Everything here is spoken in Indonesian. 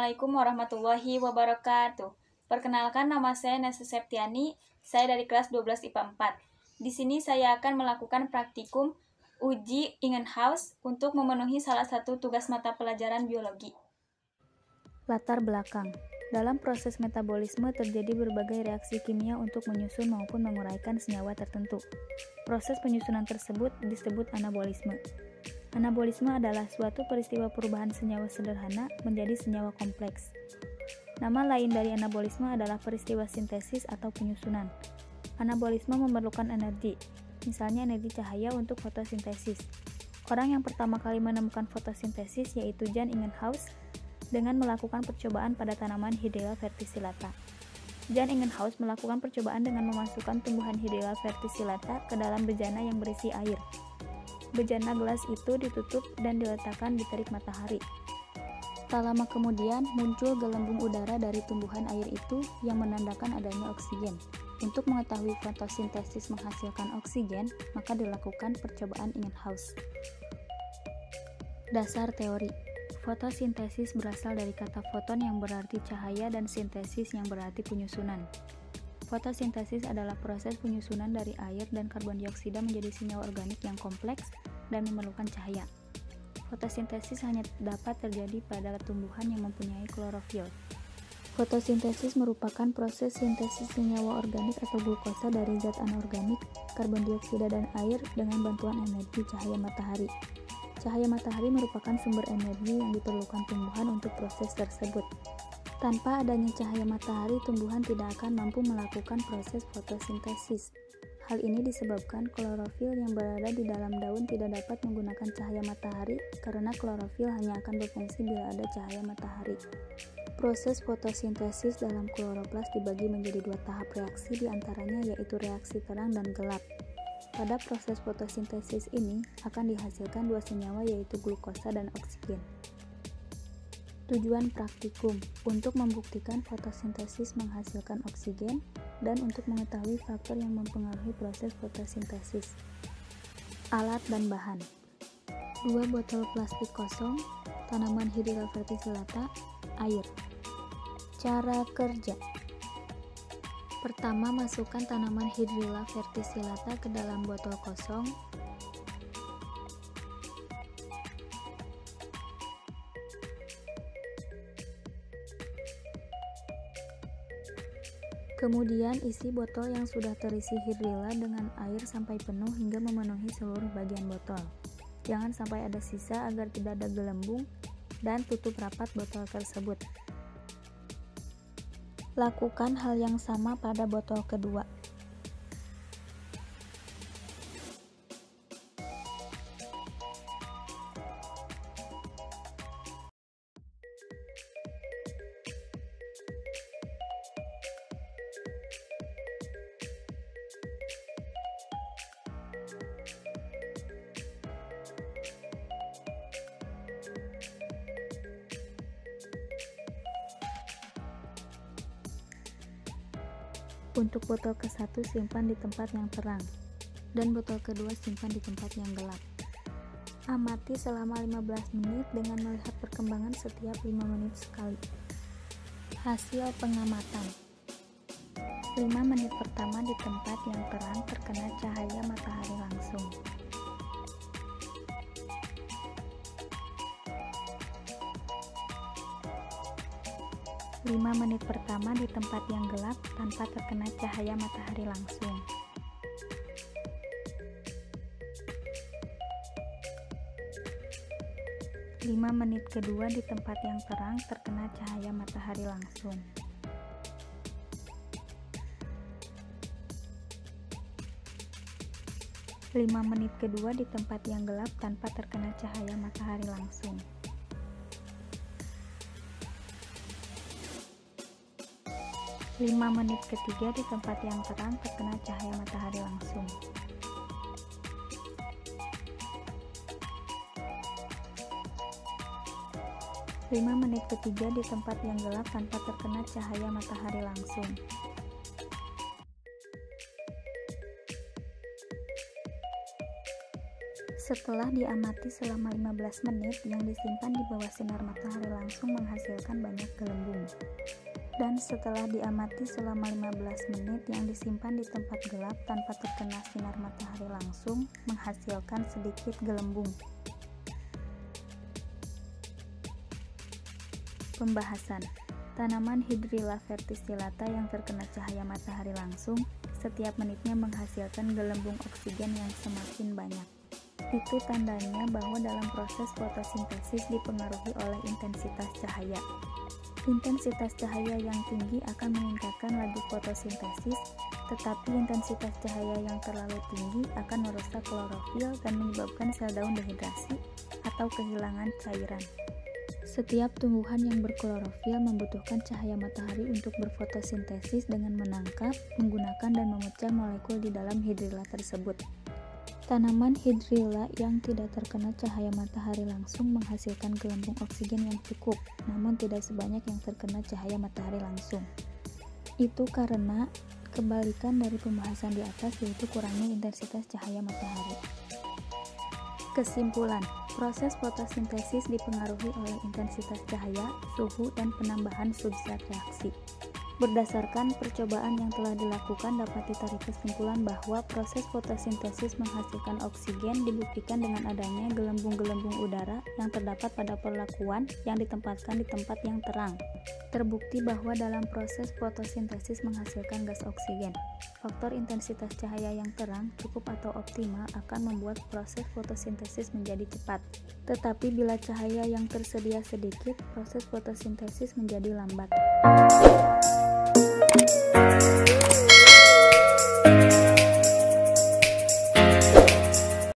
Assalamualaikum warahmatullahi wabarakatuh. Perkenalkan, nama saya Nesa Septiani, saya dari kelas 12 IPA 4. Di sini saya akan melakukan praktikum uji Ingenhousz untuk memenuhi salah satu tugas mata pelajaran biologi. Latar belakang. Dalam proses metabolisme terjadi berbagai reaksi kimia untuk menyusun maupun menguraikan senyawa tertentu. Proses penyusunan tersebut disebut anabolisme. Anabolisme adalah suatu peristiwa perubahan senyawa sederhana menjadi senyawa kompleks. Nama lain dari anabolisme adalah peristiwa sintesis atau penyusunan. Anabolisme memerlukan energi, misalnya energi cahaya untuk fotosintesis. Orang yang pertama kali menemukan fotosintesis yaitu Jan Ingenhousz dengan melakukan percobaan pada tanaman Hydrilla verticillata. Jan Ingenhousz melakukan percobaan dengan memasukkan tumbuhan Hydrilla verticillata ke dalam bejana yang berisi air. Bejana gelas itu ditutup dan diletakkan di terik matahari. Tak lama kemudian muncul gelembung udara dari tumbuhan air itu yang menandakan adanya oksigen. Untuk mengetahui fotosintesis menghasilkan oksigen, maka dilakukan percobaan Ingenhousz. Dasar teori. Fotosintesis berasal dari kata foton yang berarti cahaya dan sintesis yang berarti penyusunan. Fotosintesis adalah proses penyusunan dari air dan karbon dioksida menjadi senyawa organik yang kompleks dan memerlukan cahaya. Fotosintesis hanya dapat terjadi pada tumbuhan yang mempunyai klorofil. Fotosintesis merupakan proses sintesis senyawa organik atau glukosa dari zat anorganik, karbon dioksida dan air dengan bantuan energi cahaya matahari. Cahaya matahari merupakan sumber energi yang diperlukan tumbuhan untuk proses tersebut. Tanpa adanya cahaya matahari, tumbuhan tidak akan mampu melakukan proses fotosintesis. Hal ini disebabkan klorofil yang berada di dalam daun tidak dapat menggunakan cahaya matahari karena klorofil hanya akan berfungsi bila ada cahaya matahari. Proses fotosintesis dalam kloroplas dibagi menjadi dua tahap reaksi, diantaranya yaitu reaksi terang dan gelap. Pada proses fotosintesis ini akan dihasilkan dua senyawa yaitu glukosa dan oksigen. Tujuan praktikum untuk membuktikan fotosintesis menghasilkan oksigen dan untuk mengetahui faktor yang mempengaruhi proses fotosintesis. Alat dan bahan. 2 botol plastik kosong, tanaman Hydrilla verticillata, air. Cara kerja. Pertama, masukkan tanaman Hydrilla verticillata ke dalam botol kosong. Kemudian isi botol yang sudah terisi Hydrilla dengan air sampai penuh hingga memenuhi seluruh bagian botol. Jangan sampai ada sisa agar tidak ada gelembung dan tutup rapat botol tersebut. Lakukan hal yang sama pada botol kedua. Untuk botol ke-1 simpan di tempat yang terang, dan botol kedua simpan di tempat yang gelap. Amati selama 15 menit dengan melihat perkembangan setiap 5 menit sekali. Hasil pengamatan. 5 menit pertama di tempat yang terang terkena cahaya matahari langsung. 5 menit pertama di tempat yang gelap tanpa terkena cahaya matahari langsung. 5 menit kedua di tempat yang terang terkena cahaya matahari langsung. 5 menit kedua di tempat yang gelap tanpa terkena cahaya matahari langsung. 5 menit ketiga di tempat yang terang terkena cahaya matahari langsung. 5 menit ketiga di tempat yang gelap tanpa terkena cahaya matahari langsung. 1 Setelah diamati selama 15 menit, yang disimpan di bawah sinar matahari langsung menghasilkan banyak gelembung. Dan setelah diamati selama 15 menit, yang disimpan di tempat gelap tanpa terkena sinar matahari langsung menghasilkan sedikit gelembung. Pembahasan. Tanaman Hydrilla verticillata yang terkena cahaya matahari langsung setiap menitnya menghasilkan gelembung oksigen yang semakin banyak. Itu tandanya bahwa dalam proses fotosintesis dipengaruhi oleh intensitas cahaya. Intensitas cahaya yang tinggi akan meningkatkan laju fotosintesis, tetapi intensitas cahaya yang terlalu tinggi akan merusak klorofil dan menyebabkan sel daun dehidrasi atau kehilangan cairan. Setiap tumbuhan yang berklorofil membutuhkan cahaya matahari untuk berfotosintesis dengan menangkap, menggunakan dan memecah molekul di dalam hidrilla tersebut. Tanaman hidrilla yang tidak terkena cahaya matahari langsung menghasilkan gelembung oksigen yang cukup, namun tidak sebanyak yang terkena cahaya matahari langsung. Itu karena kebalikan dari pembahasan di atas, yaitu kurangnya intensitas cahaya matahari. Kesimpulan, proses fotosintesis dipengaruhi oleh intensitas cahaya, suhu, dan penambahan substrat reaksi. Berdasarkan percobaan yang telah dilakukan, dapat ditarik kesimpulan bahwa proses fotosintesis menghasilkan oksigen dibuktikan dengan adanya gelembung-gelembung udara yang terdapat pada perlakuan yang ditempatkan di tempat yang terang. Terbukti bahwa dalam proses fotosintesis menghasilkan gas oksigen. Faktor intensitas cahaya yang terang, cukup atau optimal akan membuat proses fotosintesis menjadi cepat. Tetapi bila cahaya yang tersedia sedikit, proses fotosintesis menjadi lambat.